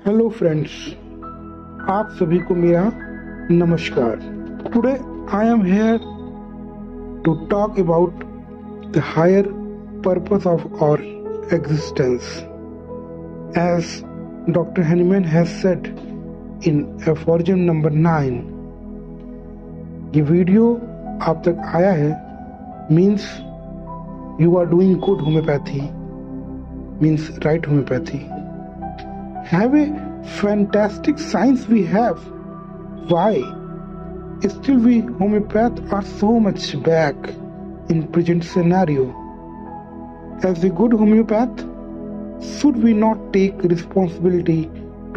Hello friends, आप सभी को मेरा नमस्कार। Today I am here to talk about the higher purpose of our existence as doctor Hahnemann has said in aphorism number 9। ये video आप तक आया है means you are doing good homeopathy, means right homeopathy. Have a fantastic science we have. Why? Still we homeopaths are so much back in present scenario. As a good homeopath, should we not take responsibility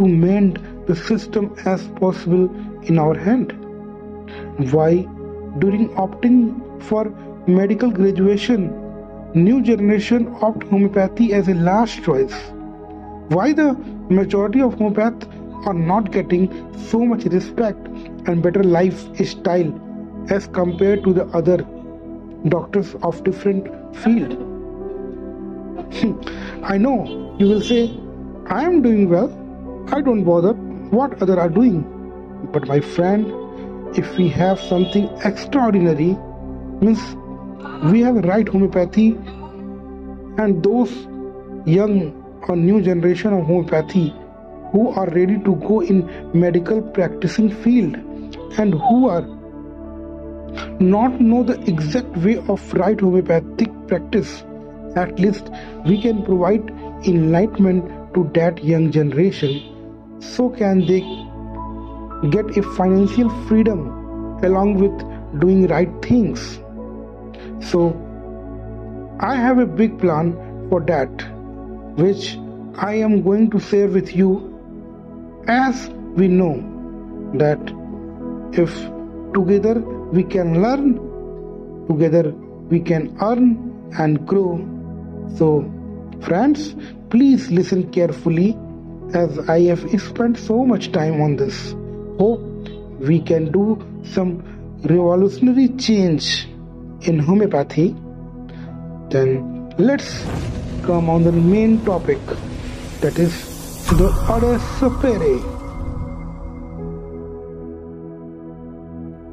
to mend the system as possible in our hand? Why, during opting for medical graduation, new generation opt homeopathy as a last choice? Why the majority of homeopaths are not getting so much respect and better lifestyle as compared to the other doctors of different field? I know you will say, I am doing well, I don't bother what other are doing. But my friend, if we have something extraordinary, means we have right homeopathy, and those young or new generation of homeopathy who are ready to go in medical practicing field and who are not know the exact way of right homeopathic practice, at least we can provide enlightenment to that young generation, so can they get a financial freedom along with doing right things. So I have a big plan for that, which I am going to share with you, as we know that if together we can learn, together we can earn and grow. So friends, please listen carefully as I have spent so much time on this. Hope we can do some revolutionary change in homeopathy. Then let's come on the main topic, that is the Ordo Sapere.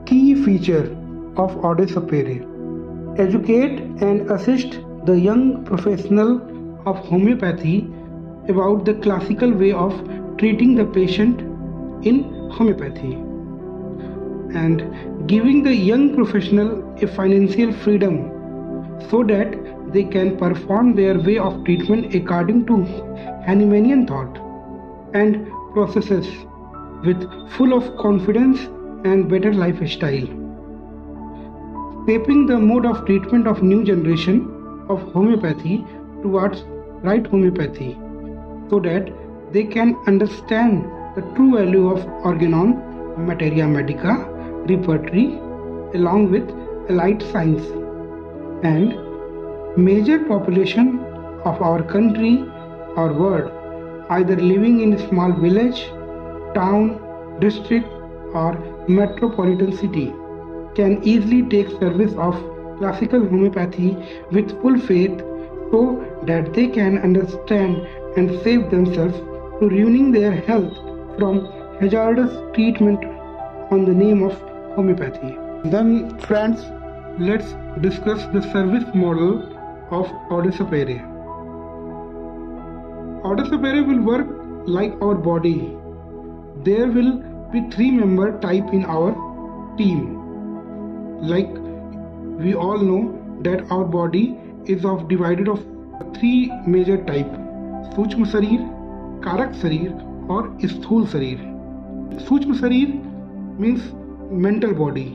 Key feature of Ordo Sapere: educate and assist the young professional of homeopathy about the classical way of treating the patient in homeopathy, and giving the young professional a financial freedom so that they can perform their way of treatment according to Hahnemannian thought and processes with full of confidence and better lifestyle. Shaping the mode of treatment of new generation of homeopathy towards right homeopathy, so that they can understand the true value of organon, materia medica, repertory, along with allied science. And major population of our country or world, either living in a small village, town, district or metropolitan city, can easily take service of classical homeopathy with full faith, so that they can understand and save themselves to ruining their health from hazardous treatment on the name of homeopathy. Then friends, let's discuss the service model of Ordo Sapere. Ordo Sapere will work like our body. There will be 3-member type in our team. Like we all know that our body is divided of 3 major type: सूक्ष्म शरीर, कारक शरीर और स्थूल शरीर। सूक्ष्म शरीर means mental body.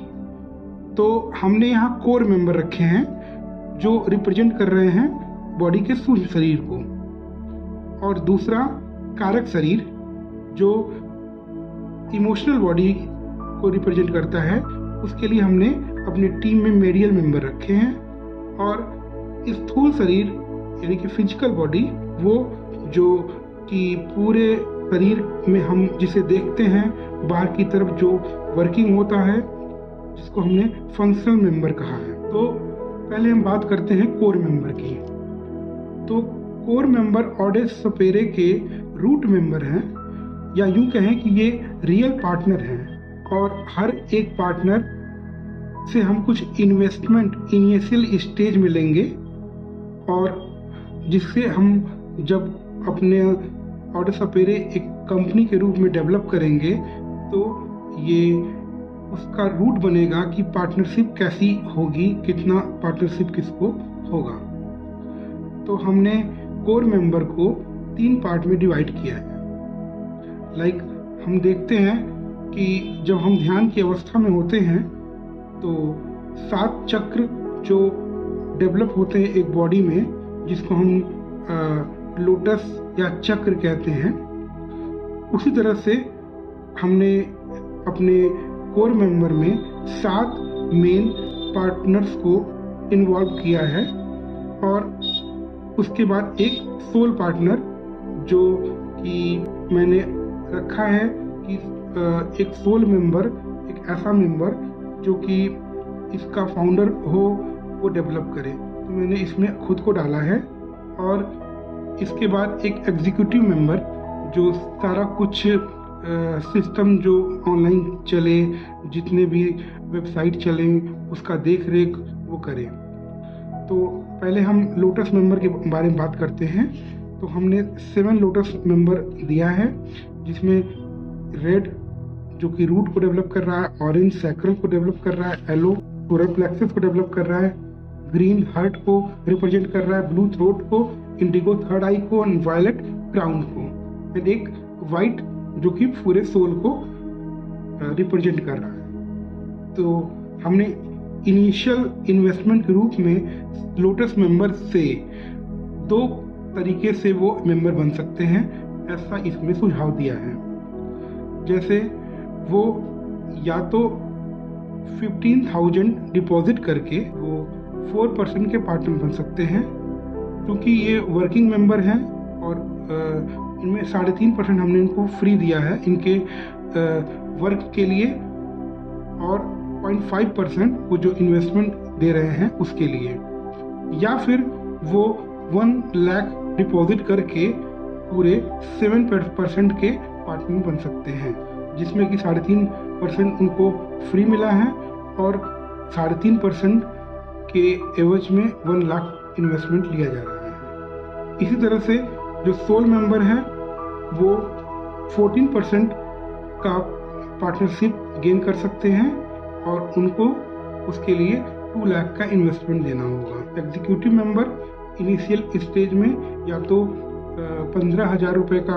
तो हमने यहाँ कोर मेंबर रखे हैं जो रिप्रेजेंट कर रहे हैं बॉडी के सूक्ष्म शरीर को, और दूसरा कारक शरीर जो इमोशनल बॉडी को रिप्रेजेंट करता है, उसके लिए हमने अपनी टीम में मेडियल मेंबर रखे हैं। और स्थूल शरीर यानी कि फिजिकल बॉडी, वो जो कि पूरे शरीर में हम जिसे देखते हैं बाहर की तरफ जो वर्किंग होता है, जिसको हमने फंक्शनल मेंबर कहा है। तो पहले हम बात करते हैं कोर मेंबर की। तो कोर मेंबर ऑर्डो सपेरे के रूट मेंबर हैं, या यूं कहें कि ये रियल पार्टनर हैं और हर एक पार्टनर से हम कुछ इन्वेस्टमेंट इनिशियल स्टेज में लेंगे और जिससे हम जब अपने ऑर्डर सपेरे एक कंपनी के रूप में डेवलप करेंगे तो ये उसका रूट बनेगा कि पार्टनरशिप कैसी होगी, कितना पार्टनरशिप किसको होगा। तो हमने कोर मेंबर को 3 पार्ट में डिवाइड किया है। हम देखते हैं कि जब हम ध्यान की अवस्था में होते हैं तो 7 चक्र जो डेवलप होते हैं एक बॉडी में, जिसको हम लोटस या चक्र कहते हैं, उसी तरह से हमने अपने कोर मेंबर में 7 मेन पार्टनर्स को इन्वॉल्व किया है और उसके बाद एक सोल पार्टनर जो कि मैंने रखा है कि एक सोल मेंबर, एक ऐसा मेंबर जो कि इसका फाउंडर हो, वो डेवलप करे। तो मैंने इसमें खुद को डाला है। और इसके बाद एक एग्जीक्यूटिव मेंबर जो सारा कुछ सिस्टम जो ऑनलाइन चले, जितने भी वेबसाइट चले, उसका देख रेख वो करे। तो पहले हम लोटस मेंबर के बारे में बात करते हैं। तो हमने 7 लोटस मेंबर दिया है, जिसमें रेड जो कि रूट को डेवलप कर रहा है, ऑरेंज सैक्रल को डेवलप कर रहा है, येलो सोलर प्लेक्सस को डेवलप कर रहा है, ग्रीन हार्ट को रिप्रेजेंट कर रहा है, ब्लू थ्रोट को, इंडिगो थर्ड आई को, एंड वायलेट क्राउन को, एंड एक वाइट जो कि पूरे सोल को रिप्रेजेंट कर रहा है। तो हमने इनिशियल इन्वेस्टमेंट के रूप में लोटस मेंबर से 2 तरीके से वो मेंबर बन सकते हैं, ऐसा इसमें सुझाव दिया है। जैसे वो या तो 15,000 डिपॉजिट करके वो 4% के पार्टनर बन सकते हैं, क्योंकि ये वर्किंग मेंबर हैं और इनमें 3.5% हमने इनको फ्री दिया है इनके वर्क के लिए, और 0.5% वो जो इन्वेस्टमेंट दे रहे हैं उसके लिए। या फिर वो 1 लाख डिपॉजिट करके पूरे 7% के पार्टनर बन सकते हैं, जिसमें कि 3.5% उनको फ्री मिला है और 3.5% के एवज में 1 लाख इन्वेस्टमेंट लिया जा रहा है। इसी तरह से जो सोल मेंबर है वो 14% का पार्टनरशिप गेन कर सकते हैं और उनको उसके लिए 2 लाख का इन्वेस्टमेंट देना होगा। एग्जीक्यूटिव मेंबर इनिशियल स्टेज में या तो 15,000 रुपये का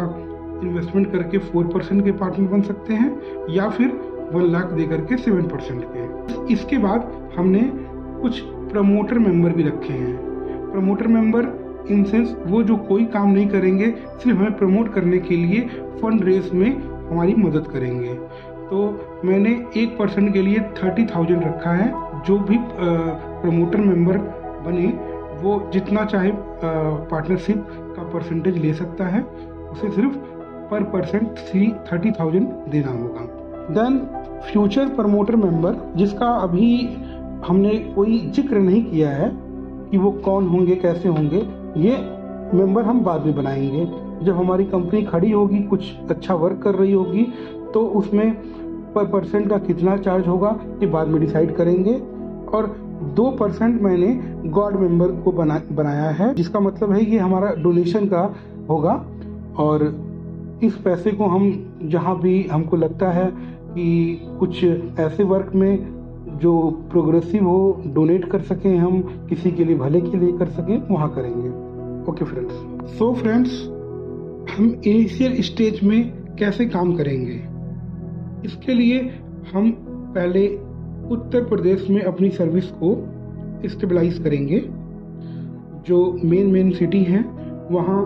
इन्वेस्टमेंट करके 4% के पार्टनर बन सकते हैं, या फिर 1 लाख दे करके 7% के। इसके बाद हमने कुछ प्रमोटर मेंबर भी रखे हैं। प्रमोटर मेंबर इन सेंस वो जो कोई काम नहीं करेंगे, सिर्फ हमें प्रमोट करने के लिए फंड रेस में हमारी मदद करेंगे। तो मैंने 1% के लिए 30,000 रखा है। जो भी प्रमोटर मेंबर बने वो जितना चाहे पार्टनरशिप का परसेंटेज ले सकता है, उसे सिर्फ पर पर्सन 30,000 देना होगा। देन फ्यूचर प्रमोटर मेंबर, जिसका अभी हमने कोई जिक्र नहीं किया है कि वो कौन होंगे, कैसे होंगे, ये मेंबर हम बाद में बनाएंगे। जब हमारी कंपनी खड़ी होगी, कुछ अच्छा वर्क कर रही होगी, तो उसमें पर परसेंट का कितना चार्ज होगा ये बाद में डिसाइड करेंगे। और 2% मैंने गॉड मेंबर को बनाया है, जिसका मतलब है कि हमारा डोनेशन का होगा, और इस पैसे को हम जहाँ भी हमको लगता है कि कुछ ऐसे वर्क में जो प्रोग्रेसिव हो, डोनेट कर सकें, हम किसी के लिए भले के लिए कर सकें, वहाँ करेंगे। ओके फ्रेंड्स, सो फ्रेंड्स, हम इनिशियल स्टेज में कैसे काम करेंगे, इसके लिए हम पहले उत्तर प्रदेश में अपनी सर्विस को स्टेबलाइज करेंगे। जो मेन सिटी हैं वहाँ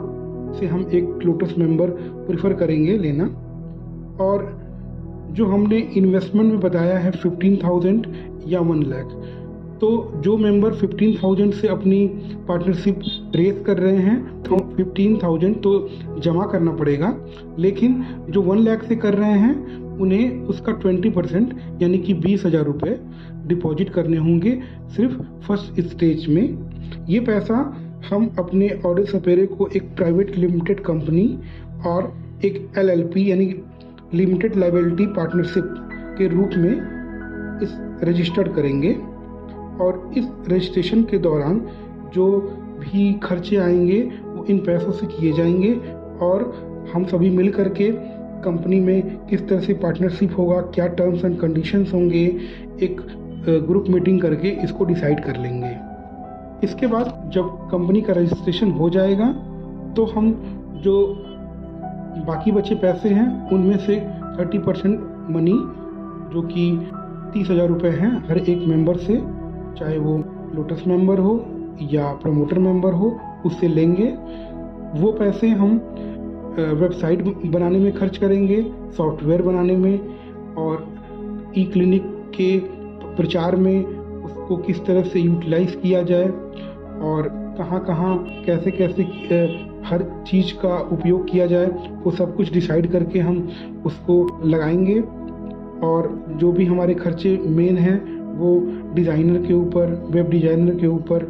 से हम एक लोटस मेंबर प्रेफर करेंगे लेना। और जो हमने इन्वेस्टमेंट में बताया है 15,000 या 1 लाख, तो जो मेंबर 15,000 से अपनी पार्टनरशिप रेस कर रहे हैं तो 15,000 तो जमा करना पड़ेगा, लेकिन जो 1 लाख से कर रहे हैं उन्हें उसका 20% यानी कि 20,000 रुपये डिपॉजिट करने होंगे सिर्फ फर्स्ट स्टेज में। ये पैसा हम अपने ऑर्डर सपेरे को एक प्राइवेट लिमिटेड कंपनी और एक LLP यानी लिमिटेड लायबिलिटी पार्टनरशिप के रूप में इस रजिस्टर्ड करेंगे। और इस रजिस्ट्रेशन के दौरान जो भी खर्चे आएंगे वो इन पैसों से किए जाएंगे और हम सभी मिल करके कंपनी में किस तरह से पार्टनरशिप होगा, क्या टर्म्स एंड कंडीशंस होंगे, एक ग्रुप मीटिंग करके इसको डिसाइड कर लेंगे। इसके बाद जब कंपनी का रजिस्ट्रेशन हो जाएगा तो हम जो बाकी बचे पैसे हैं उनमें से 30% मनी, जो कि 30,000 रुपये हैं हर एक मेंबर से, चाहे वो लोटस मेंबर हो या प्रमोटर मेंबर हो, उससे लेंगे। वो पैसे हम वेबसाइट बनाने में खर्च करेंगे, सॉफ्टवेयर बनाने में और ई क्लिनिक के प्रचार में उसको किस तरह से यूटिलाइज किया जाए और कहाँ कहाँ कैसे कैसे हर चीज़ का उपयोग किया जाए, वो सब कुछ डिसाइड करके हम उसको लगाएंगे। और जो भी हमारे खर्चे मेन हैं वो डिज़ाइनर के ऊपर, वेब डिज़ाइनर के ऊपर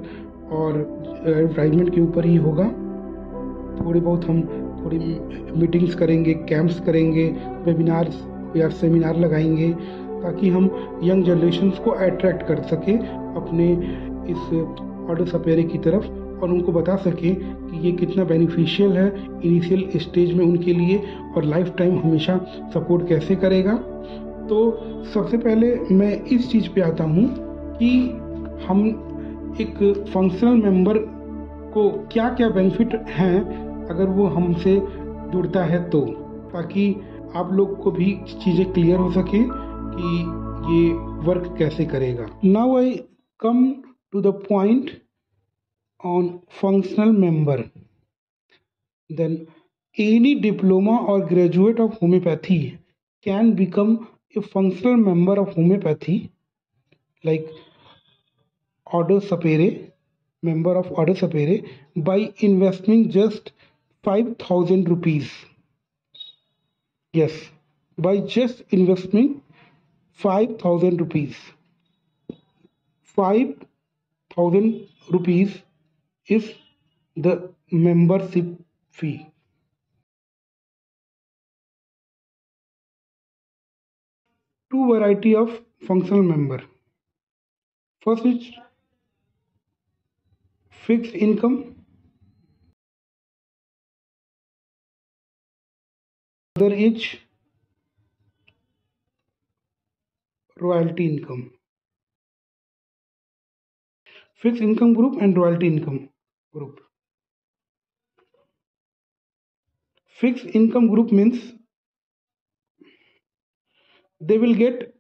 और एडवर्टाइजमेंट के ऊपर ही होगा। थोड़ी मीटिंग्स करेंगे, कैंप्स करेंगे, वेबिनार्स या सेमिनार लगाएंगे ताकि हम यंग जनरेशन्स को अट्रैक्ट कर सकें अपने इस ऑर्डर सपेरे की तरफ और उनको बता सकें कि ये कितना बेनिफिशियल है इनिशियल स्टेज में उनके लिए और लाइफ टाइम हमेशा सपोर्ट कैसे करेगा। तो सबसे पहले मैं इस चीज़ पे आता हूँ कि हम एक फंक्शनल मेंबर को क्या क्या बेनिफिट हैं अगर वो हमसे जुड़ता है तो, ताकि आप लोग को भी चीज़ें क्लियर हो सके कि ये वर्क कैसे करेगा। Now I come to the point on functional member. Then any diploma or graduate of homeopathy can become a functional member of homeopathy, like order sapere, member of order sapere, by investing just 5,000 rupees. Yes, by just investing 5,000 rupees. 5,000 rupees is the membership fee. Two variety of functional member. First is fixed income. Other is royalty income. Fixed income group and royalty income group. Fixed income group means they will get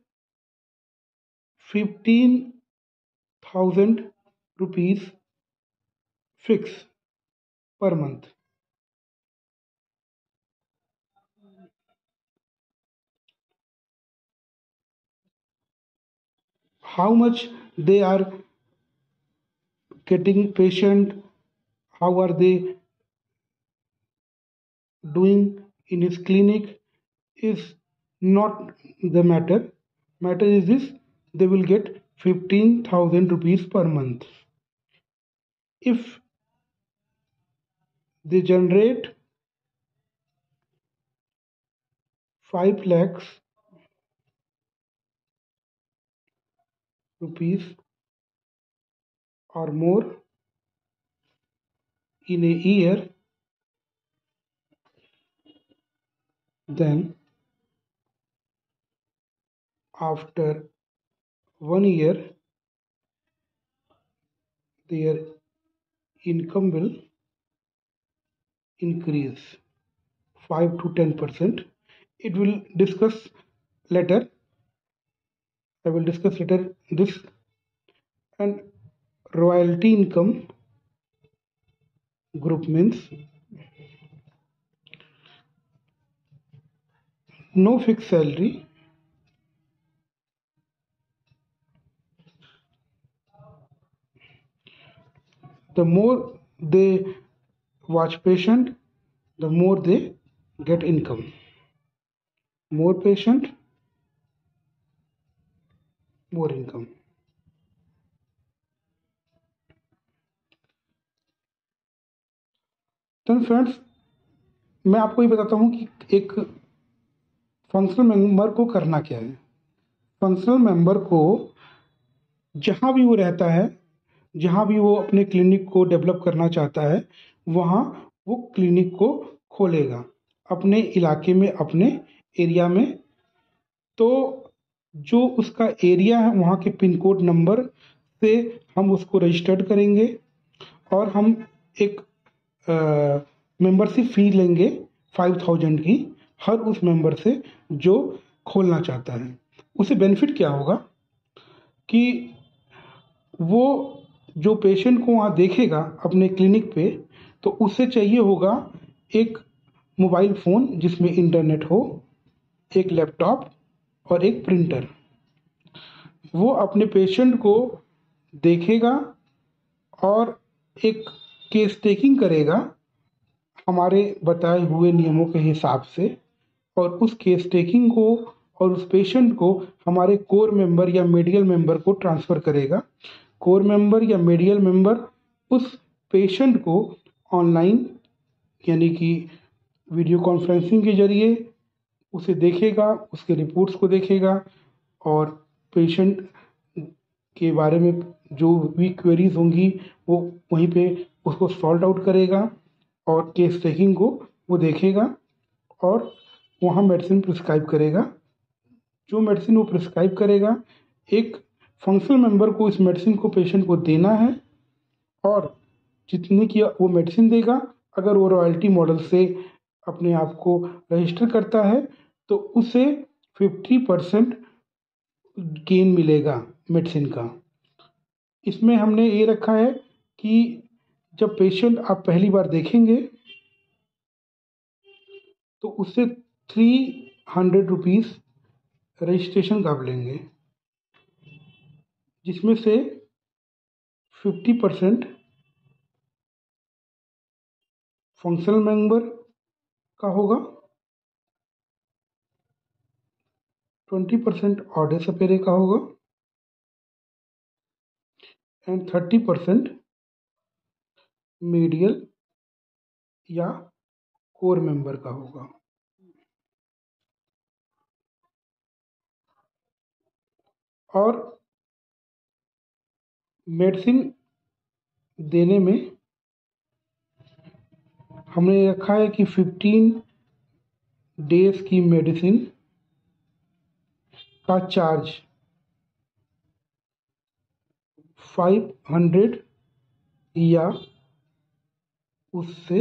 15,000 rupees fix per month. How much they are getting patient, how are they doing in his clinic is not the matter. Matter is this: they will get 15,000 rupees per month. If they generate 5 lakhs rupees or more in a year, then after 1 year their income will increase 5 to 10%. It will discuss later. I will discuss later this. And royalty income group means no fixed salary, the more they watch patient, the more they get income. More patient, more income. Then friends, मैं आपको ये बताता हूँ कि एक functional member को करना क्या है। फंक्शनल मेंबर को जहाँ भी वो रहता है, जहाँ भी वो अपने क्लिनिक को डेवलप करना चाहता है, वहाँ वो क्लिनिक को खोलेगा अपने इलाके में, अपने एरिया में। तो जो उसका एरिया है वहाँ के पिन कोड नंबर से हम उसको रजिस्टर्ड करेंगे और हम एक मेंबरशिप फ़ी लेंगे 5000 की हर उस मेंबर से जो खोलना चाहता है। उसे बेनिफिट क्या होगा कि वो जो पेशेंट को वहाँ देखेगा अपने क्लिनिक पे, तो उसे चाहिए होगा एक मोबाइल फ़ोन जिसमें इंटरनेट हो, एक लैपटॉप और एक प्रिंटर। वो अपने पेशेंट को देखेगा और एक केस टेकिंग करेगा हमारे बताए हुए नियमों के हिसाब से, और उस केस टेकिंग को और उस पेशेंट को हमारे कोर मेंबर या मेडिकल मेंबर को ट्रांसफ़र करेगा। कोर मेंबर या मेडिकल मेंबर उस पेशेंट को ऑनलाइन यानी कि वीडियो कॉन्फ्रेंसिंग के ज़रिए उसे देखेगा, उसके रिपोर्ट्स को देखेगा और पेशेंट के बारे में जो भी क्वेरीज होंगी वो वहीं पे उसको सॉल्व आउट करेगा और केस टेकिंग को वो देखेगा और वहाँ मेडिसिन प्रिस्क्राइब करेगा। जो मेडिसिन वो प्रिस्क्राइब करेगा, एक फंक्शनल मेंबर को इस मेडिसिन को पेशेंट को देना है और जितने की वो मेडिसिन देगा, अगर वो रॉयल्टी मॉडल से अपने आप को रजिस्टर करता है तो उसे 50% गेन मिलेगा मेडिसिन का। इसमें हमने ये रखा है कि जब पेशेंट आप पहली बार देखेंगे तो उससे 300 रुपीज़ रजिस्ट्रेशन का आप लेंगे, जिसमें से 50% फंक्शनल मेंबर का होगा, 20% ऑडे सपेरे का होगा एंड 30% मीडियल या कोर मेंबर का होगा। और मेडिसिन देने में हमने रखा है कि 15 डेज की मेडिसिन का चार्ज 500 या उससे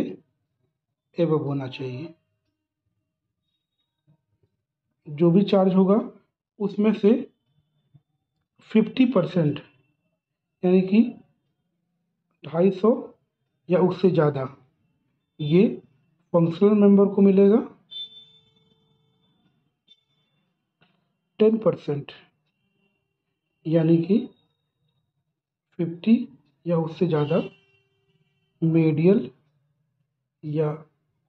एबव होना चाहिए। जो भी चार्ज होगा उसमें से 50% यानी कि 250 या उससे ज़्यादा ये फंक्शनल मेंबर को मिलेगा। 10% यानी कि 50 या उससे ज़्यादा मेडियल या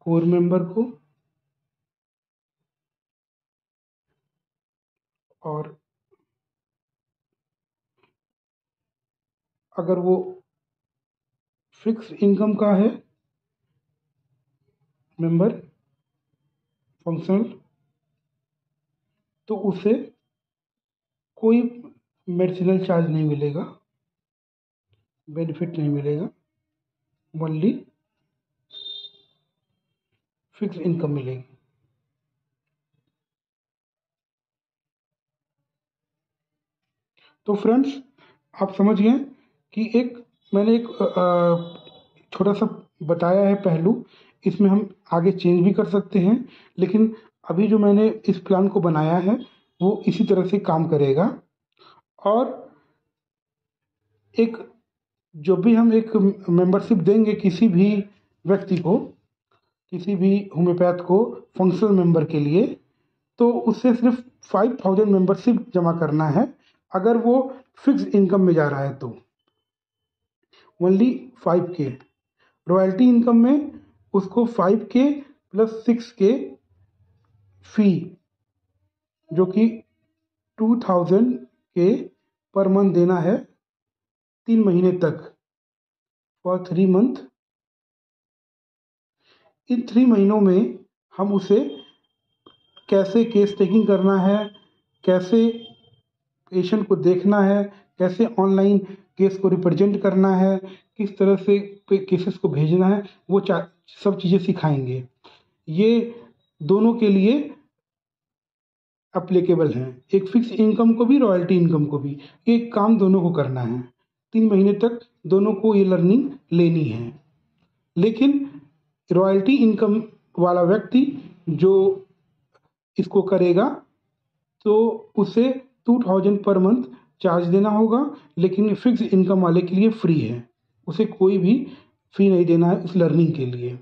कोर मेंबर को, और अगर वो फिक्स इनकम का है मेंबर फंक्शनल तो उसे कोई मेडिसिनल चार्ज नहीं मिलेगा, बेनिफिट नहीं मिलेगा, ओनली फिक्स इनकम मिलेगी। तो फ्रेंड्स आप समझ गए कि मैंने एक छोटा सा बताया है पहलू, इसमें हम आगे चेंज भी कर सकते हैं, लेकिन अभी जो मैंने इस प्लान को बनाया है वो इसी तरह से काम करेगा। और एक जो भी हम एक मेंबरशिप देंगे किसी भी व्यक्ति को, किसी भी होम्योपैथ को फंक्शनल मेंबर के लिए, तो उससे सिर्फ 5000 मेंबरशिप जमा करना है अगर वो फिक्स इनकम में जा रहा है तो ओनली 5K। रॉयल्टी इनकम में उसको 5K प्लस 6K फी जो कि 2000 के पर मंथ देना है 3 महीने तक, फॉर 3 मंथ। इन 3 महीनों में हम उसे कैसे केस टेकिंग करना है, कैसे पेशेंट को देखना है, कैसे ऑनलाइन केस को रिप्रेजेंट करना है, किस तरह से केसेस को भेजना है, वो सब चीज़ें सिखाएंगे। ये दोनों के लिए अप्लीकेबल हैं, एक फिक्स इनकम को भी, रॉयल्टी इनकम को भी। ये काम दोनों को करना है, 3 महीने तक दोनों को ये लर्निंग लेनी है। लेकिन रॉयल्टी इनकम वाला व्यक्ति जो इसको करेगा तो उसे 2000 पर मंथ चार्ज देना होगा, लेकिन फिक्स इनकम वाले के लिए फ्री है, उसे कोई भी फी नहीं देना है इस लर्निंग के लिए।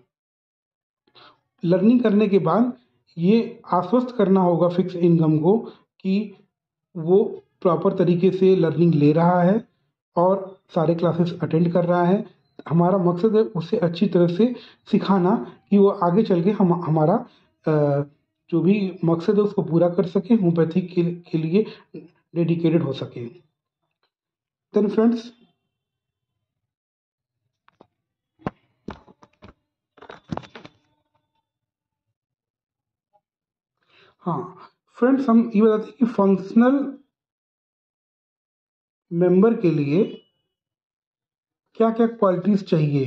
लर्निंग करने के बाद ये आश्वस्त करना होगा फिक्स इनकम को कि वो प्रॉपर तरीके से लर्निंग ले रहा है और सारे क्लासेस अटेंड कर रहा है। हमारा मकसद है उसे अच्छी तरह से सिखाना कि वो आगे चल के हमारा जो भी मकसद है उसको पूरा कर सके, होम्योपैथी के लिए डेडिकेटेड हो सके। देन फ्रेंड्स, हाँ फ्रेंड्स, हम ये बताते हैं कि फंक्शनल मेंबर के लिए क्या क्या क्वालिटीज चाहिए।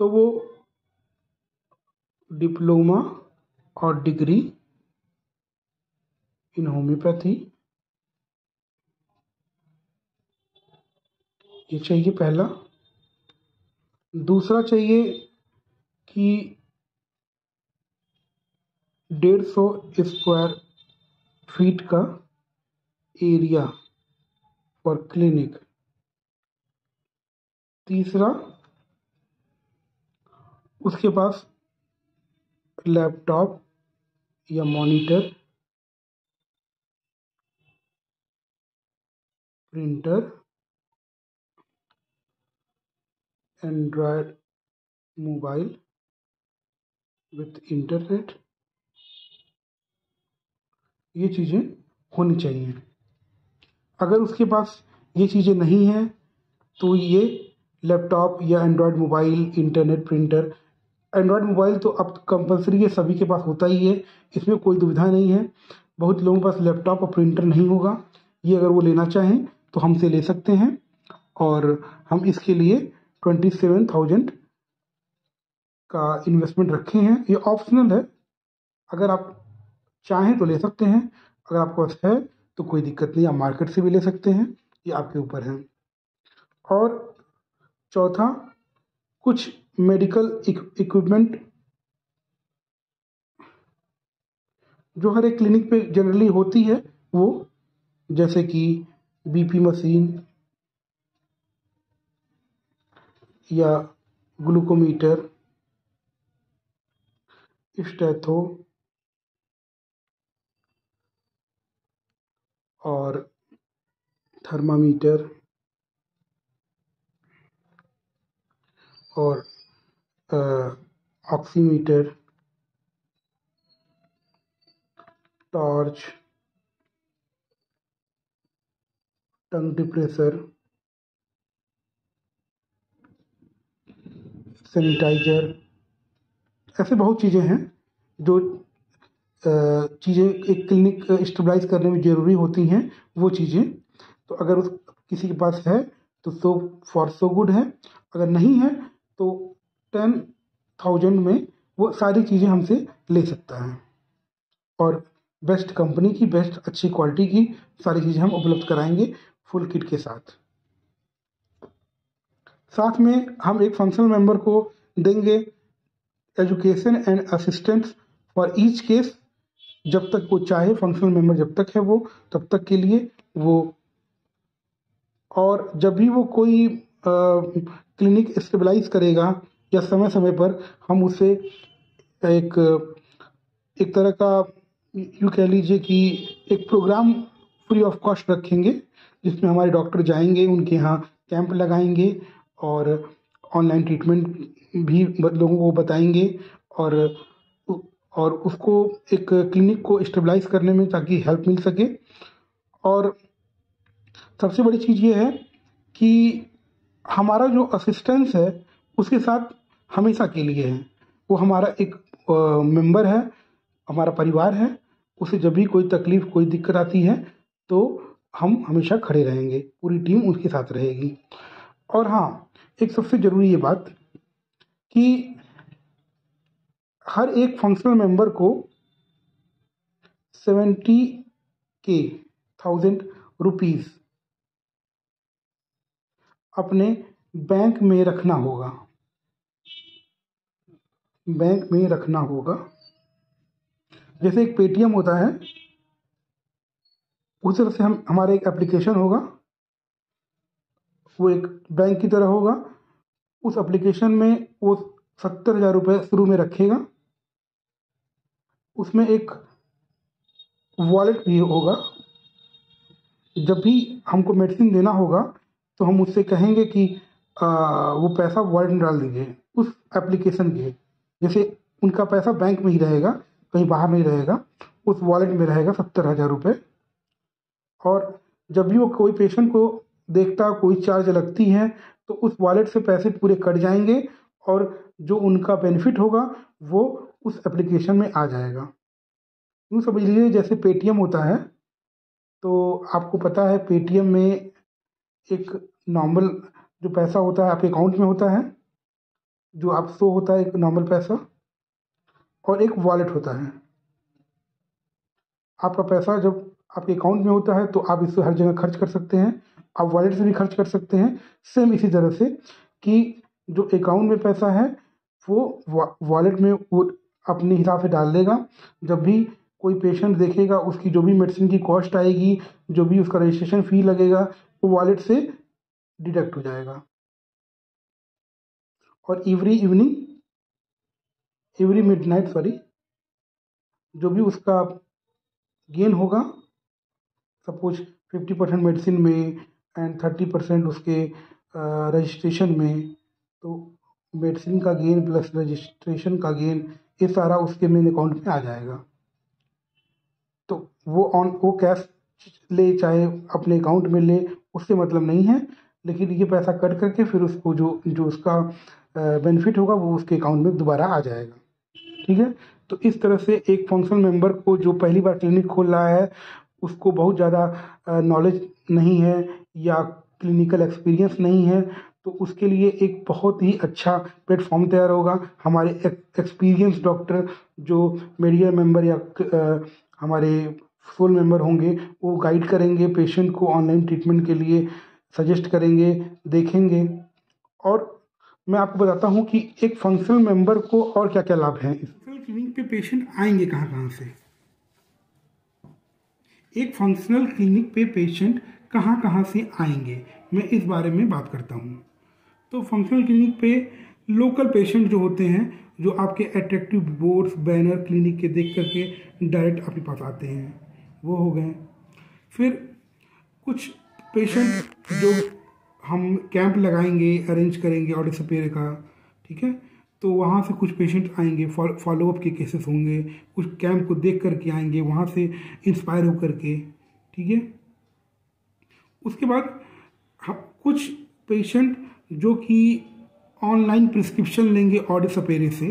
तो वो डिप्लोमा और डिग्री इन होम्योपैथी ये चाहिए पहला। दूसरा चाहिए कि 150 स्क्वायर फीट का एरिया फॉर क्लिनिक। तीसरा, उसके पास लैपटॉप या monitor, printer, Android mobile with internet, ये चीज़ें होनी चाहिए। अगर उसके पास ये चीज़ें नहीं हैं तो ये लैपटॉप या Android mobile, internet, printer, Android mobile तो अब कंपलसरी है, सभी के पास होता ही है, इसमें कोई दुविधा नहीं है। बहुत लोगों के पास लैपटॉप और प्रिंटर नहीं होगा, ये अगर वो लेना चाहें तो हमसे ले सकते हैं और हम इसके लिए 27,000 का इन्वेस्टमेंट रखे हैं। ये ऑप्शनल है, अगर आप चाहें तो ले सकते हैं, अगर आपके पास है तो कोई दिक्कत नहीं, आप मार्केट से भी ले सकते हैं, ये आपके ऊपर है। और चौथा, कुछ मेडिकल इक्विपमेंट जो हर एक क्लिनिक पे जनरली होती है, वो जैसे कि बीपी मशीन या ग्लूकोमीटर, स्टेथो और थर्मामीटर और ऑक्सीमीटर, टॉर्च, टंग डिप्रेसर, सैनिटाइजर, ऐसे बहुत चीज़ें हैं जो चीज़ें एक क्लिनिक स्टेबलाइज करने में ज़रूरी होती हैं, वो चीज़ें। तो अगर उस किसी के पास है तो सो गुड है, अगर नहीं है तो 10,000 में वो सारी चीज़ें हमसे ले सकता है और बेस्ट कंपनी की, बेस्ट अच्छी क्वालिटी की सारी चीज़ें हम उपलब्ध कराएंगे फुल किट के साथ। साथ में हम एक फंक्शनल मेंबर को देंगे education and assistance for each case, जब तक वो चाहे, फंक्शनल मेंबर जब तक है वो तब तक के लिए वो। और जब भी वो कोई क्लिनिक स्टेबलाइज करेगा या समय समय पर हम उसे एक एक तरह का, यूँ कह लीजिए कि एक प्रोग्राम फ्री ऑफ कॉस्ट रखेंगे, जिसमें हमारे डॉक्टर जाएंगे, उनके यहाँ कैंप लगाएंगे और ऑनलाइन ट्रीटमेंट भी लोगों को बताएंगे और उसको एक क्लिनिक को स्टेबलाइज करने में ताकि हेल्प मिल सके। और सबसे बड़ी चीज़ ये है कि हमारा जो असिस्टेंस है उसके साथ हमेशा के लिए है। वो हमारा एक मेंबर है, हमारा परिवार है। उसे जब भी कोई तकलीफ, कोई दिक्कत आती है तो हम हमेशा खड़े रहेंगे, पूरी टीम उसके साथ रहेगी। और हाँ, एक सबसे ज़रूरी ये बात कि हर एक फंक्शनल मेंबर को 70,000 रुपीज़ अपने बैंक में रखना होगा, बैंक में रखना होगा। जैसे एक पेटीएम होता है, उस तरह से हमारा एक एप्लीकेशन होगा, वो एक बैंक की तरह होगा। उस एप्लीकेशन में वो 70,000 रुपये शुरू में रखेगा। उसमें एक वॉलेट भी होगा। जब भी हमको मेडिसिन देना होगा तो हम उससे कहेंगे कि वो पैसा वॉलेट में डाल दीजिए उस एप्लीकेशन के। जैसे उनका पैसा बैंक में ही रहेगा, कहीं बाहर नहीं रहेगा, उस वॉलेट में रहेगा 70,000 रुपये। और जब भी वो कोई पेशेंट को देखता, कोई चार्ज लगती है, तो उस वॉलेट से पैसे पूरे कट जाएंगे और जो उनका बेनिफिट होगा वो उस एप्लीकेशन में आ जाएगा। यूँ समझ लीजिए जैसे पेटीएम होता है, तो आपको पता है पेटीएम में एक नॉर्मल जो पैसा होता है आपके अकाउंट में होता है, जो आप शो होता है एक नॉर्मल पैसा, और एक वॉलेट होता है। आपका पैसा जब आपके अकाउंट में होता है तो आप इससे हर जगह खर्च कर सकते हैं, आप वॉलेट से भी खर्च कर सकते हैं। सेम इसी तरह से कि जो अकाउंट में पैसा है वो वॉलेट में वो अपने हिसाब से डाल देगा। जब भी कोई पेशेंट देखेगा, उसकी जो भी मेडिसिन की कॉस्ट आएगी, जो भी उसका रजिस्ट्रेशन फ़ी लगेगा, वो वॉलेट से डिडक्ट हो जाएगा। और एवरी मिडनाइट जो भी उसका गेन होगा, सपोज 50% मेडिसिन में एंड 30% उसके रजिस्ट्रेशन में, तो मेडिसिन का गेन प्लस रजिस्ट्रेशन का गेन ये सारा उसके मेन अकाउंट में आ जाएगा। तो वो कैश ले चाहे अपने अकाउंट में ले, उससे मतलब नहीं है, लेकिन ये पैसा कट करके फिर उसको जो उसका बेनिफिट होगा वो उसके अकाउंट में दोबारा आ जाएगा। ठीक है। तो इस तरह से एक फंक्शनल मेंबर को जो पहली बार क्लिनिक खोल रहा है, उसको बहुत ज़्यादा नॉलेज नहीं है या क्लिनिकल एक्सपीरियंस नहीं है, तो उसके लिए एक बहुत ही अच्छा प्लेटफॉर्म तैयार होगा। हमारे एक्सपीरियंस डॉक्टर जो मेडिकल मेंबर या हमारे फुल मेंबर होंगे, वो गाइड करेंगे पेशेंट को ऑनलाइन ट्रीटमेंट के लिए, सजेस्ट करेंगे, देखेंगे। और मैं आपको बताता हूँ कि एक फंक्शनल मेंबर को और क्या क्या लाभ हैं। फंक्शनल क्लिनिक पे पेशेंट आएंगे कहाँ कहाँ से? एक फंक्शनल क्लिनिक पे पेशेंट कहाँ कहाँ से आएंगे, मैं इस बारे में बात करता हूँ। तो फंक्शनल क्लिनिक पे लोकल पेशेंट जो होते हैं, जो आपके अट्रैक्टिव बोर्ड्स, बैनर क्लिनिक के देख करके डायरेक्ट आपके पास आते हैं, वो हो गए। फिर कुछ पेशेंट जो हम कैंप लगाएंगे, अरेंज करेंगे ऑडिट सपेरे का, ठीक है, तो वहाँ से कुछ पेशेंट आएंगे, फॉलोअप के केसेस होंगे, कुछ कैंप को देख करके आएंगे, वहाँ से इंस्पायर होकर के, ठीक है। उसके बाद कुछ पेशेंट जो कि ऑनलाइन प्रिस्क्रिप्शन लेंगे ऑडिट सपेरे से,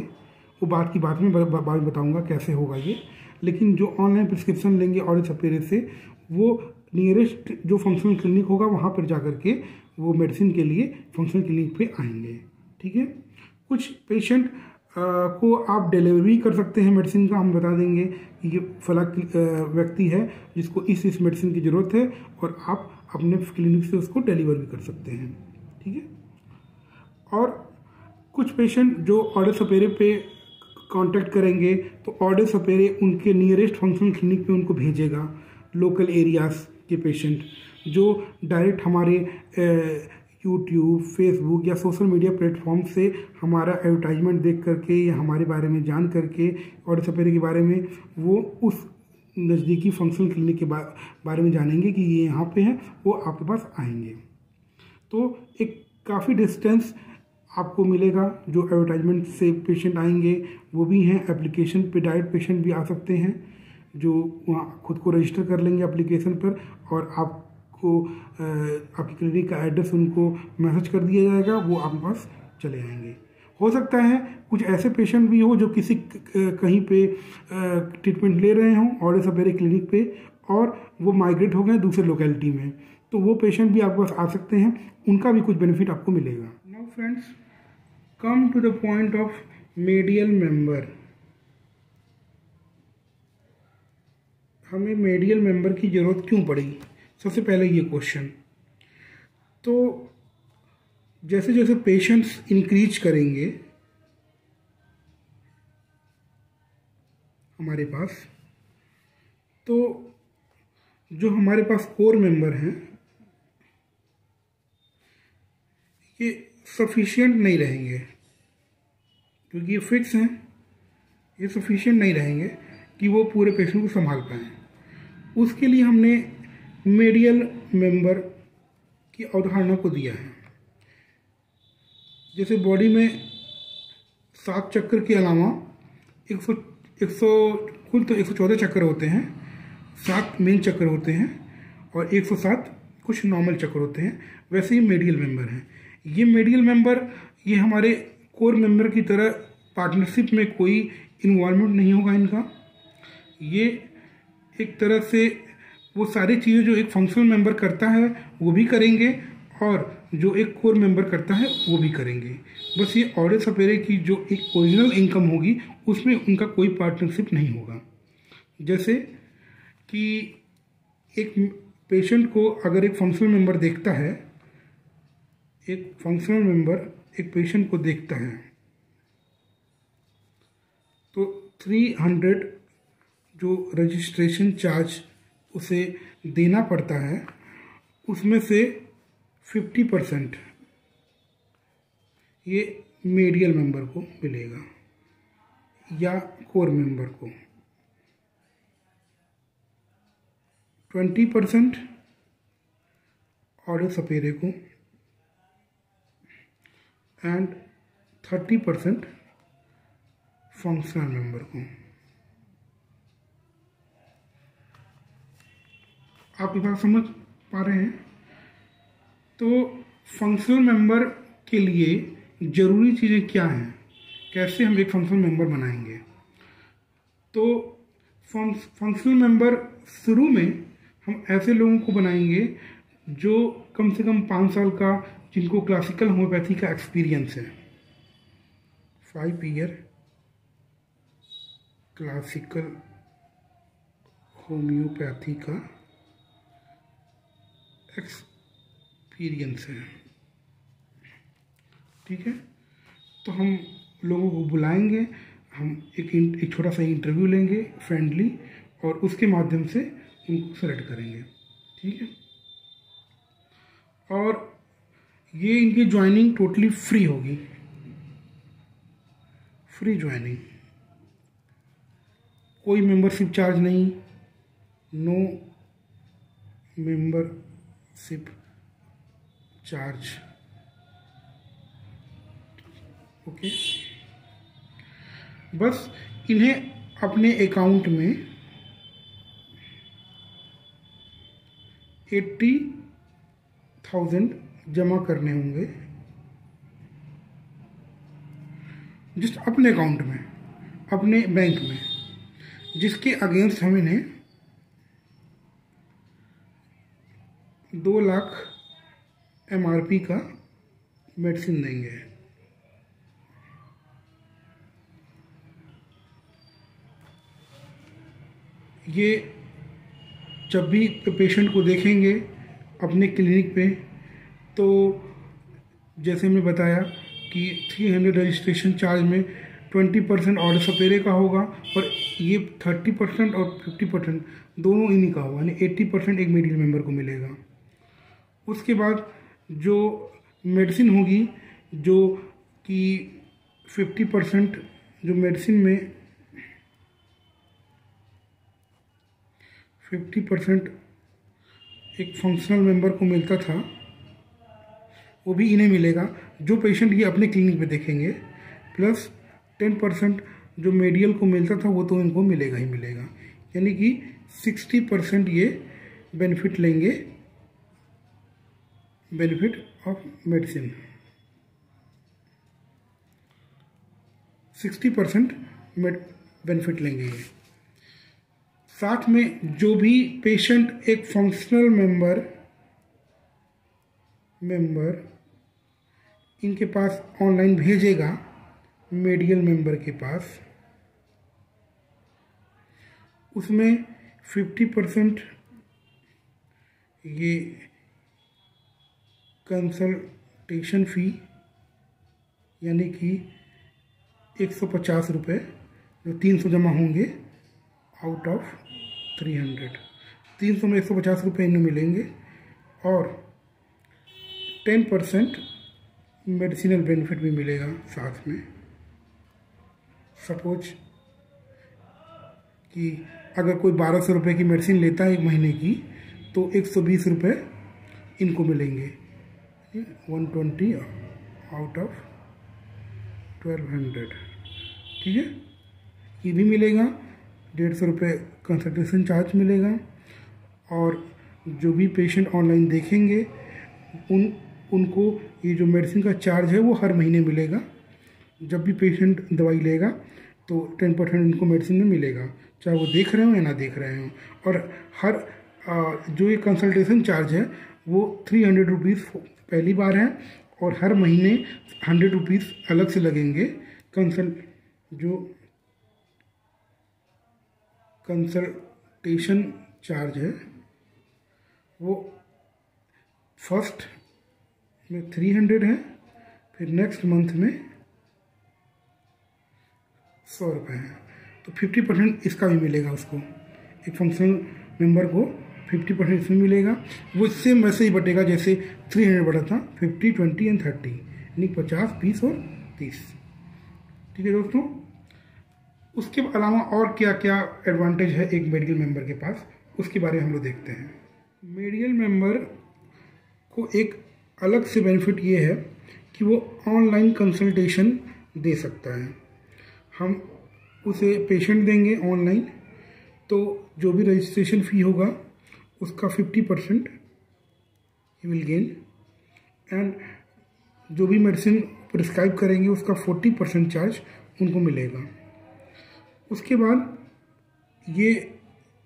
वो बात में बताऊंगा कैसे होगा ये, लेकिन जो ऑनलाइन प्रिस्क्रिप्शन लेंगे ऑडिट सपेरे से, वो नियरेस्ट जो फंक्शनल क्लिनिक होगा वहाँ पर जा कर के वो मेडिसिन के लिए फंक्शनल क्लिनिक पे आएंगे, ठीक है। कुछ पेशेंट को आप डिलीवरी कर सकते हैं मेडिसिन का, हम बता देंगे कि ये फला व्यक्ति है जिसको इस मेडिसिन की ज़रूरत है, और आप अपने क्लिनिक से उसको डिलीवर भी कर सकते हैं, ठीक है। और कुछ पेशेंट जो ऑर्डर सपेरे पे कांटेक्ट करेंगे, तो ऑर्डर सपेरे उनके नियरेस्ट फंक्शनल क्लिनिक पे उनको भेजेगा। लोकल एरियाज़ के पेशेंट जो डायरेक्ट हमारे यूट्यूब, फेसबुक या सोशल मीडिया प्लेटफॉर्म से हमारा एडवर्टाइजमेंट देख करके या हमारे बारे में जान करके ऑर्डर सपेरे के बारे में, वो उस नज़दीकी फंक्शनल क्लिनिक के बारे में जानेंगे कि ये यहाँ पे है, वो आपके पास आएंगे। तो एक काफ़ी डिस्टेंस आपको मिलेगा। जो एडवर्टाइजमेंट से पेशेंट आएंगे वो भी हैं, एप्लीकेशन पे डायरेक्ट पेशेंट भी आ सकते हैं, जो वहाँ खुद को रजिस्टर कर लेंगे एप्लीकेशन पर, और आपको आपकी क्लिनिक का एड्रेस उनको मैसेज कर दिया जाएगा, वो आपके पास चले आएंगे। हो सकता है कुछ ऐसे पेशेंट भी हो जो किसी कहीं पे ट्रीटमेंट ले रहे हों और सपेरे क्लिनिक पे, और वो माइग्रेट हो गए दूसरे लोकेलिटी में, तो वो पेशेंट भी आपके पास आ सकते हैं, उनका भी कुछ बेनिफिट आपको मिलेगा। Now friends, come to the point of medial member. हमें मेडियल मेंबर की ज़रूरत क्यों पड़ी? सबसे पहले ये क्वेश्चन। तो जैसे जैसे पेशेंट्स इंक्रीज करेंगे हमारे पास, तो जो हमारे पास कोर मेंबर हैं ये सफिशिएंट नहीं रहेंगे, क्योंकि ये फिक्स हैं, ये सफिशिएंट नहीं रहेंगे कि वो पूरे पेशेंट को संभाल पाएँ। उसके लिए हमने मेडियल मेंबर की अवधारणा को दिया है। जैसे बॉडी में 7 चक्र के अलावा 100 कुल तो 114 चक्र होते हैं, 7 मेन चक्र होते हैं और 107 कुछ नॉर्मल चक्र होते हैं। वैसे ही मेडियल मेंबर हैं। ये मेडियल मेंबर ये हमारे कोर मेंबर की तरह पार्टनरशिप में कोई इन्वॉल्वमेंट नहीं होगा इनका। ये एक तरह से वो सारी चीज़ें जो एक फंक्शनल मेंबर करता है वो भी करेंगे और जो एक कोर मेंबर करता है वो भी करेंगे। बस ये ऑडे सपेरे की जो एक ओरिजिनल इनकम होगी उसमें उनका कोई पार्टनरशिप नहीं होगा। जैसे कि एक पेशेंट को अगर एक फंक्शनल मेंबर देखता है, एक फंक्शनल मेंबर एक पेशेंट को देखता है, तो 300 जो रजिस्ट्रेशन चार्ज उसे देना पड़ता है, उसमें से 50% ये मेडियल मेंबर को मिलेगा या कोर मेंबर को, 20% ऑडे सपेरे को एंड 30% फंक्शनल मेंबर को। आप ये बात समझ पा रहे हैं? तो फंक्शनल मेंबर के लिए ज़रूरी चीज़ें क्या हैं, कैसे हम एक फंक्शनल मेंबर बनाएंगे? तो फंक्शनल मेंबर शुरू में हम ऐसे लोगों को बनाएंगे जो कम से कम 5 साल का, जिनको क्लासिकल होम्योपैथी का एक्सपीरियंस है। 5 ईयर क्लासिकल होम्योपैथी का एक्सपीरियंस है, ठीक है। तो हम लोगों को बुलाएंगे, हम एक छोटा सा इंटरव्यू लेंगे फ्रेंडली, और उसके माध्यम से उनको सेलेक्ट करेंगे, ठीक है। और ये इनकी ज्वाइनिंग टोटली फ्री होगी, फ्री ज्वाइनिंग, कोई मेंबरशिप चार्ज नहीं, नो मेंबरशिप चार्ज, ओके। बस इन्हें अपने अकाउंट में 80,000 जमा करने होंगे, जिस अपने अकाउंट में, अपने बैंक में, जिसके अगेंस्ट हम इन्हें 2 लाख MRP का मेडिसिन देंगे। ये जब भी पेशेंट को देखेंगे अपने क्लिनिक पे, तो जैसे मैं बताया कि 300 रजिस्ट्रेशन चार्ज में 20% ऑडे सपेरे का होगा, और ये 30% और 50% दोनों इन्हीं का होगा, यानी 80% एक मेडियल मेंबर को मिलेगा। उसके बाद जो मेडिसिन होगी, जो कि 50% जो मेडिसिन में 50% एक फंक्शनल मेंबर को मिलता था, वो भी इन्हें मिलेगा जो पेशेंट ये अपने क्लिनिक में देखेंगे, प्लस 10% जो मेडियल को मिलता था वो तो इनको मिलेगा ही मिलेगा, यानी कि 60% ये बेनिफिट लेंगे, बेनिफिट ऑफ मेडिसिन। 60% बेनिफिट लेंगे ये। साथ में जो भी पेशेंट एक फंक्शनल मेंबर इनके पास ऑनलाइन भेजेगा, मेडिकल मेंबर के पास, उसमें 50% ये कंसल्टेशन फ़ी यानी कि 150 रुपये जो 300 जमा होंगे आउट ऑफ 300, 300 में 150 रुपये इन्हें मिलेंगे। और 10% मेडिसिनल बेनिफिट भी मिलेगा साथ में। सपोज कि अगर कोई 1200 रुपये की मेडिसिन लेता है 1 महीने की, तो 120 रुपये इनको मिलेंगे, 120 आउट ऑफ 1200, ठीक है। ये भी मिलेगा, 150 रुपये कंसल्टेशन चार्ज मिलेगा। और जो भी पेशेंट ऑनलाइन देखेंगे उनको ये जो मेडिसिन का चार्ज है वो हर महीने मिलेगा। जब भी पेशेंट दवाई लेगा तो 10% इनको मेडिसिन में मिलेगा, चाहे वो देख रहे हो या ना देख रहे हो। और हर जो ये कंसल्टेशन चार्ज है वो 300 रुपीज़ पहली बार है, और हर महीने 100 रुपीज़ अलग से लगेंगे। जो कंसल्टेशन चार्ज है वो फर्स्ट में 300 है, फिर नेक्स्ट मंथ में 100 रुपये है। तो 50% इसका भी मिलेगा उसको, एक फंक्शनल मेंबर को 50% इसमें मिलेगा। वो सेम वैसे ही बटेगा जैसे 300 बटा था, 50, 20 एंड 30, यानी 50, 20 और 30, ठीक है दोस्तों। उसके अलावा और क्या क्या एडवांटेज है एक मेडिकल मेंबर के पास, उसके बारे में हम लोग देखते हैं। मेडिकल मेंबर को एक अलग से बेनिफिट ये है कि वो ऑनलाइन कंसल्टेशन दे सकता है। हम उसे पेशेंट देंगे ऑनलाइन, तो जो भी रजिस्ट्रेशन फ़ी होगा उसका 50% ही विल गेन, एंड जो भी मेडिसिन प्रिस्क्राइब करेंगे उसका 40% चार्ज उनको मिलेगा। उसके बाद ये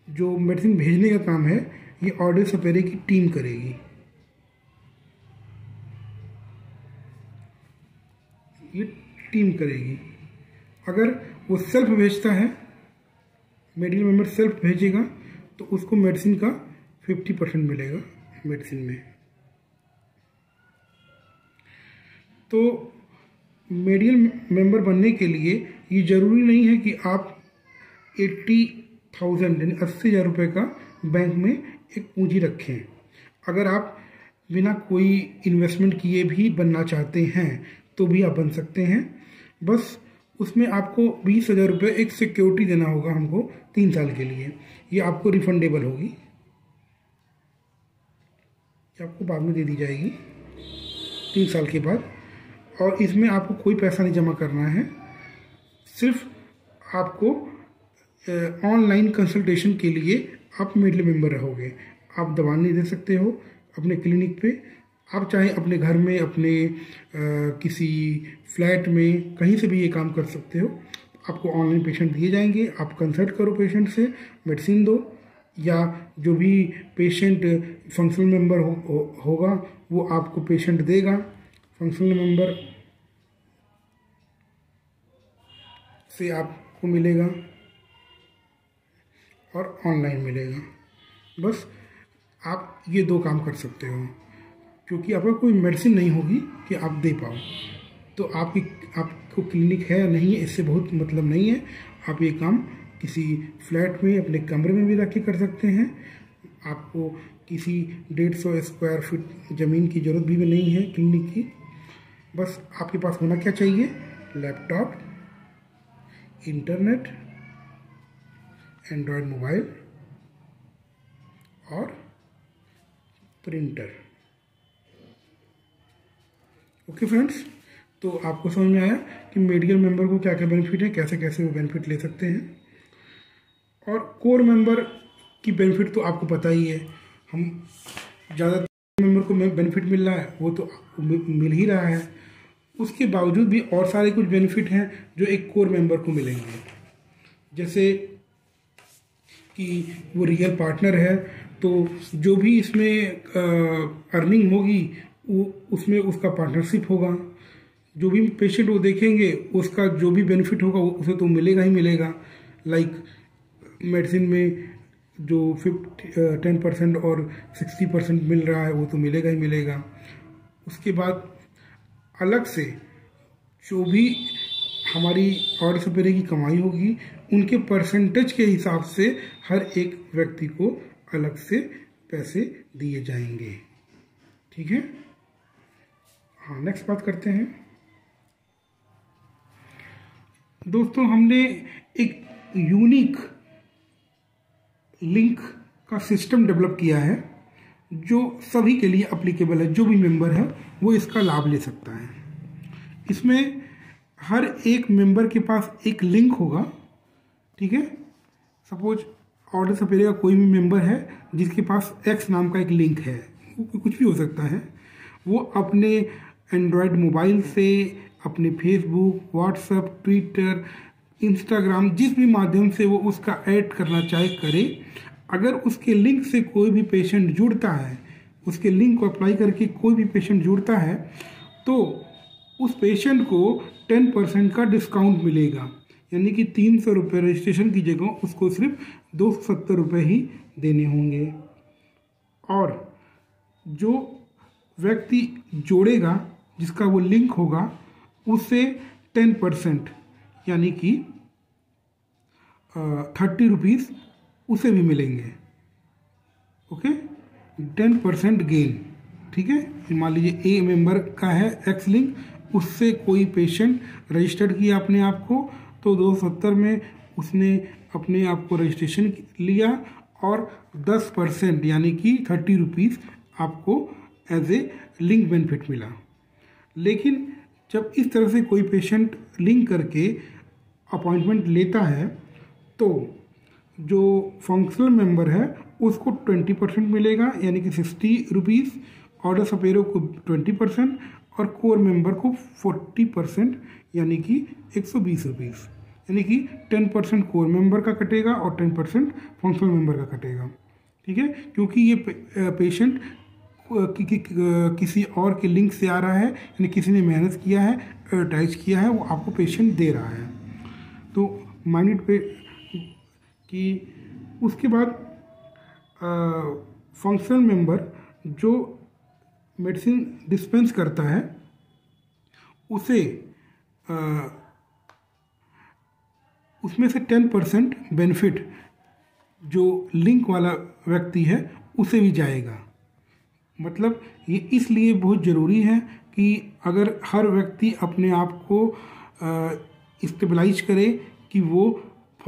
जो मेडिसिन भेजने का काम है ये ऑर्डर सपेरे की टीम करेगी। ये टीम करेगी। अगर वो सेल्फ भेजता है, मेडिकल मेंबर सेल्फ भेजेगा, तो उसको मेडिसिन का 50% मिलेगा मेडिसिन में। तो मेडिकल मेंबर बनने के लिए ये ज़रूरी नहीं है कि आप 80,000 यानी 80,000 रुपये का बैंक में एक पूंजी रखें। अगर आप बिना कोई इन्वेस्टमेंट किए भी बनना चाहते हैं तो भी आप बन सकते हैं। बस उसमें आपको 20,000 रुपये एक सिक्योरिटी देना होगा हमको 3 साल के लिए। ये आपको रिफंडेबल होगी, ये आपको बाद में दे दी जाएगी 3 साल के बाद। और इसमें आपको कोई पैसा नहीं जमा करना है, सिर्फ आपको ऑनलाइन कंसल्टेशन के लिए आप मेडिकल मेंबर रहोगे। आप दवा नहीं दे सकते हो अपने क्लिनिक पे, आप चाहे अपने घर में, अपने किसी फ्लैट में, कहीं से भी ये काम कर सकते हो। आपको ऑनलाइन पेशेंट दिए जाएंगे, आप कंसल्ट करो पेशेंट से, मेडिसिन दो, या जो भी पेशेंट फंक्शनल मेंबर होगा वो आपको पेशेंट देगा। फंक्शनल मेंबर से आपको मिलेगा और ऑनलाइन मिलेगा। बस आप ये 2 काम कर सकते हो, क्योंकि आपका कोई मेडिसिन नहीं होगी कि आप दे पाओ। तो आपको क्लिनिक है या नहीं है इससे बहुत मतलब नहीं है। आप ये काम किसी फ्लैट में अपने कमरे में भी रख के कर सकते हैं। आपको किसी 150 स्क्वायर फीट ज़मीन की ज़रूरत भी नहीं है क्लिनिक की। बस आपके पास होना क्या चाहिए, लैपटॉप, इंटरनेट, एंड्रॉयड मोबाइल और प्रिंटर। ओके फ्रेंड्स, तो आपको समझ में आया कि मेडिकल मेंबर को क्या क्या बेनिफिट है, कैसे कैसे वो बेनिफिट ले सकते हैं। और कोर मेंबर की बेनिफिट तो आपको पता ही है। हम ज़्यादा मेंबर को बेनिफिट मिल रहा है, वो तो मिल ही रहा है। उसके बावजूद भी और सारे कुछ बेनिफिट हैं जो एक कोर मेंबर को मिलेंगे, जैसे कि वो रियल पार्टनर है तो जो भी इसमें अर्निंग होगी वो उसमें उसका पार्टनरशिप होगा। जो भी पेशेंट वो देखेंगे उसका जो भी बेनिफिट होगा उसे तो मिलेगा ही मिलेगा। लाइक मेडिसिन में जो 10% और 60% मिल रहा है वो तो मिलेगा ही मिलेगा। उसके बाद अलग से जो भी हमारी ऑर्डर सपेरे की कमाई होगी उनके परसेंटेज के हिसाब से हर एक व्यक्ति को अलग से पैसे दिए जाएंगे। ठीक है, हाँ नेक्स्ट बात करते हैं। दोस्तों हमने एक यूनिक लिंक का सिस्टम डेवलप किया है जो सभी के लिए अप्लीकेबल है। जो भी मेंबर है वो इसका लाभ ले सकता है। इसमें हर एक मेंबर के पास एक लिंक होगा। ठीक है, सपोज ऑर्डर सपेरे का कोई भी मेंबर है जिसके पास एक्स नाम का एक लिंक है, कुछ भी हो सकता है, वो अपने एंड्रॉयड मोबाइल से अपने फेसबुक, व्हाट्सएप, ट्विटर, इंस्टाग्राम जिस भी माध्यम से वो उसका ऐड करना चाहे करे। अगर उसके लिंक से कोई भी पेशेंट जुड़ता है, उसके लिंक को अप्लाई करके कोई भी पेशेंट जुड़ता है तो उस पेशेंट को 10% का डिस्काउंट मिलेगा। यानी कि 300 रुपये रजिस्ट्रेशन की जगह उसको सिर्फ 270 रुपये ही देने होंगे। और जो व्यक्ति जोड़ेगा जिसका वो लिंक होगा उससे 10% यानी कि 30 रुपीज़ उसे भी मिलेंगे। Okay, 10% gain. ठीक है, मान लीजिए ए मेंबर का है एक्स लिंक, उससे कोई पेशेंट रजिस्टर्ड किया अपने आप को तो 270 में उसने अपने आप को रजिस्ट्रेशन लिया और 10% यानी कि 30 रुपीज़ आपको एज ए लिंक बेनिफिट मिला। लेकिन जब इस तरह से कोई पेशेंट लिंक करके अपॉइंटमेंट लेता है तो जो फंक्शनल मेंबर है उसको 20% मिलेगा यानी कि 60 रुपीज़, ऑर्डर सपेरो को 20% और कोर मेंबर को 40% यानी कि 120 रुपीज़। यानी कि 10% कोर मेंबर का कटेगा और 10% फंक्शनल मेंबर का कटेगा। ठीक है, क्योंकि ये पेशेंट किसी और के लिंक से आ रहा है, यानी किसी ने मेहनत किया है, एडवर्टाइज किया है, वो आपको पेशेंट दे रहा है। तो माइंड पे कि उसके बाद फंक्शनल मेंबर जो मेडिसिन डिस्पेंस करता है उसे उसमें से 10% बेनिफिट जो लिंक वाला व्यक्ति है उसे भी जाएगा। मतलब ये इसलिए बहुत ज़रूरी है कि अगर हर व्यक्ति अपने आप को स्टेबलाइज करे कि वो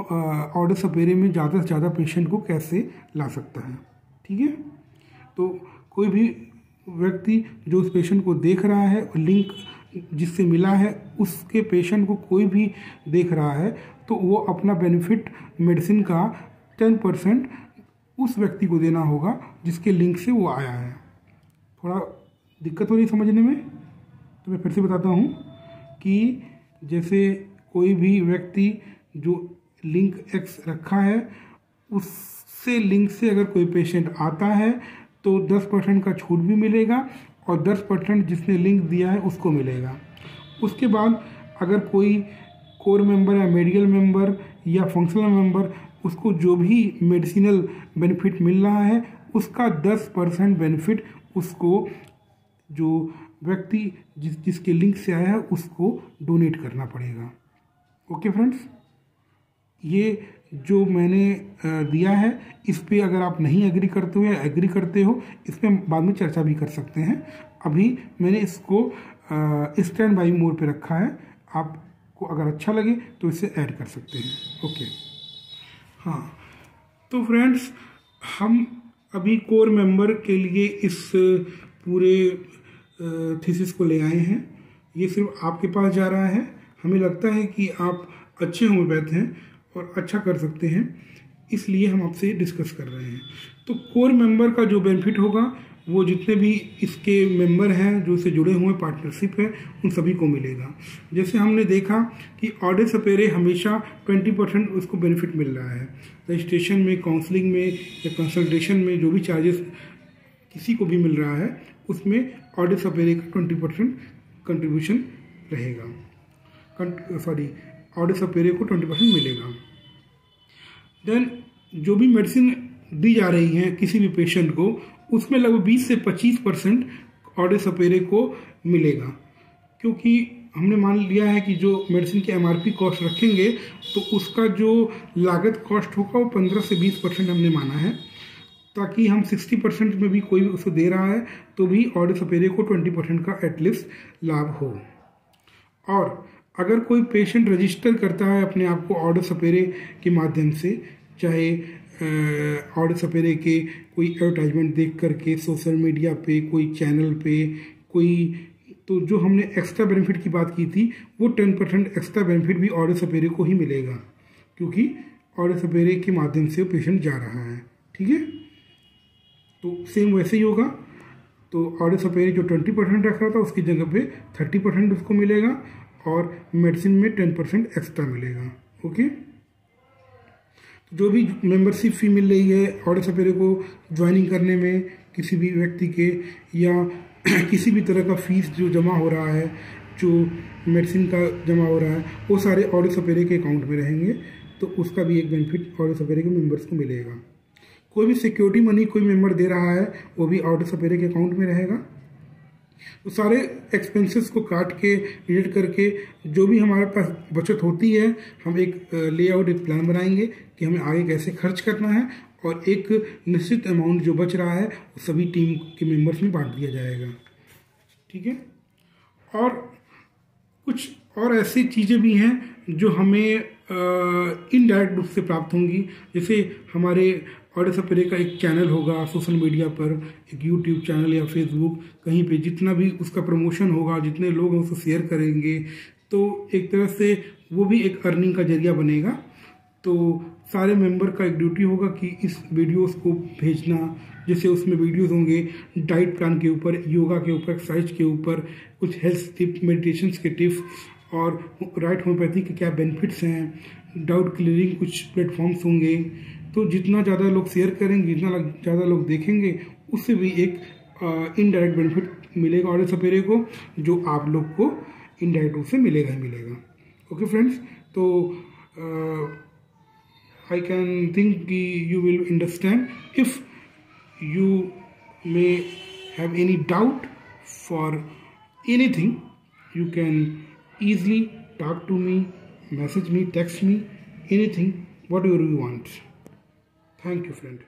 ऑर्डर सपेरे में ज़्यादा से ज़्यादा पेशेंट को कैसे ला सकता है। ठीक है, तो कोई भी व्यक्ति जो उस पेशेंट को देख रहा है और लिंक जिससे मिला है उसके पेशेंट को कोई भी देख रहा है तो वो अपना बेनिफिट मेडिसिन का 10% उस व्यक्ति को देना होगा जिसके लिंक से वो आया है। थोड़ा दिक्कत हो रही समझने में तो मैं फिर से बताता हूँ कि जैसे कोई भी व्यक्ति जो लिंक एक्स रखा है उससे लिंक से अगर कोई पेशेंट आता है तो 10% का छूट भी मिलेगा और 10% जिसने लिंक दिया है उसको मिलेगा। उसके बाद अगर कोई कोर मेंबर या मेडिकल मेंबर या फंक्शनल मेंबर उसको जो भी मेडिसिनल बेनिफिट मिल रहा है उसका 10% बेनिफिट उसको जो व्यक्ति जिसके लिंक से आया है उसको डोनेट करना पड़ेगा। ओके फ्रेंड्स, ये जो मैंने दिया है इस पे अगर आप नहीं एग्री करते हो या एग्री करते हो इस पर बाद में चर्चा भी कर सकते हैं। अभी मैंने इसको स्टैंड बाई मोड पे रखा है, आपको अगर अच्छा लगे तो इसे ऐड कर सकते हैं। ओके, हाँ तो फ्रेंड्स हम अभी कोर मेंबर के लिए इस पूरे थीसिस को ले आए हैं। ये सिर्फ आपके पास जा रहा है। हमें लगता है कि आप अच्छे होम्योपैथ हैं और अच्छा कर सकते हैं, इसलिए हम आपसे डिस्कस कर रहे हैं। तो कोर मेंबर का जो बेनिफिट होगा वो जितने भी इसके मेंबर हैं जो इससे जुड़े हुए पार्टनरशिप है उन सभी को मिलेगा। जैसे हमने देखा कि ऑडे सपेरे हमेशा 20% उसको बेनिफिट मिल रहा है। रजिस्ट्रेशन में, काउंसलिंग में या कंसल्टेशन में जो भी चार्जेस किसी को भी मिल रहा है उसमें ऑडे सपेरे का 20% कंट्रीब्यूशन रहेगा। ऑडे सपेरे को 20% मिलेगा। देन जो भी मेडिसिन दी जा रही है किसी भी पेशेंट को उसमें लगभग 20 से 25% ऑडे सपेरे को मिलेगा, क्योंकि हमने मान लिया है कि जो मेडिसिन की MRP कॉस्ट रखेंगे तो उसका जो लागत कॉस्ट होगा वो 15 से 20% हमने माना है, ताकि हम 60% में भी कोई उसको दे रहा है तो भी ऑडे सपेरे को 20% का एटलीस्ट लाभ हो। और अगर कोई पेशेंट रजिस्टर करता है अपने आप को ऑडे सपेरे के माध्यम से, चाहे ऑडे सपेरे के कोई एडवर्टाइजमेंट देख करके सोशल मीडिया पे, कोई चैनल पे, कोई, तो जो हमने एक्स्ट्रा बेनिफिट की बात की थी वो 10% एक्स्ट्रा बेनिफिट भी ऑडे सपेरे को ही मिलेगा, क्योंकि ऑडे सपेरे के माध्यम से पेशेंट जा रहा है। ठीक है, तो सेम वैसे ही होगा। तो ऑडे सपेरे जो 20% रख रहा था उसकी जगह पे 30% उसको मिलेगा और मेडिसिन में 10% एक्स्ट्रा मिलेगा। ओके, जो भी मेंबरशिप फ़ी मिल रही है ऑडे सपेरे को ज्वाइनिंग करने में किसी भी व्यक्ति के, या किसी भी तरह का फीस जो जमा हो रहा है, जो मेडिसिन का जमा हो रहा है, वो सारे ऑडे सपेरे के अकाउंट में रहेंगे, तो उसका भी एक बेनिफिट ऑडे सपेरे के मेंबर्स को मिलेगा। कोई भी सिक्योरिटी मनी कोई मेंबर दे रहा है वो भी ऑडे सपेरे के अकाउंट में रहेगा। तो सारे एक्सपेंसेस को काट के डिडक्ट करके जो भी हमारे पास बचत होती है हम एक लेआउट, एक प्लान बनाएंगे कि हमें आगे कैसे खर्च करना है, और एक निश्चित अमाउंट जो बच रहा है वो सभी टीम के मेंबर्स में बांट दिया जाएगा। ठीक है, और कुछ और ऐसी चीज़ें भी हैं जो हमें इनडायरेक्ट रूप से प्राप्त होंगी। जैसे हमारे ऑडे सपेरे का एक चैनल होगा सोशल मीडिया पर, एक यूट्यूब चैनल या फेसबुक, कहीं पे जितना भी उसका प्रमोशन होगा, जितने लोग उसको शेयर करेंगे, तो एक तरह से वो भी एक अर्निंग का जरिया बनेगा। तो सारे मेंबर का एक ड्यूटी होगा कि इस वीडियोस को भेजना, जैसे उसमें वीडियोस होंगे डाइट प्लान के ऊपर, योगा के ऊपर, एक्सरसाइज के ऊपर, कुछ हेल्थ टिप्स, मेडिटेशन के टिप्स, और राइट होम्योपैथी के क्या बेनिफिट्स हैं, डाउट क्लियरिंग कुछ प्लेटफॉर्म्स होंगे। तो जितना ज़्यादा लोग शेयर करेंगे, जितना ज़्यादा लोग देखेंगे, उससे भी एक इनडायरेक्ट बेनिफिट मिलेगा ऑडे सपेरे को, जो आप लोग को इनडायरेक्ट रूप से मिलेगा ही मिलेगा। ओके फ्रेंड्स, तो I can think you will understand. If you may have any doubt for anything, you can easily talk to me, message me, text me, anything, whatever you want. Thank you, friend.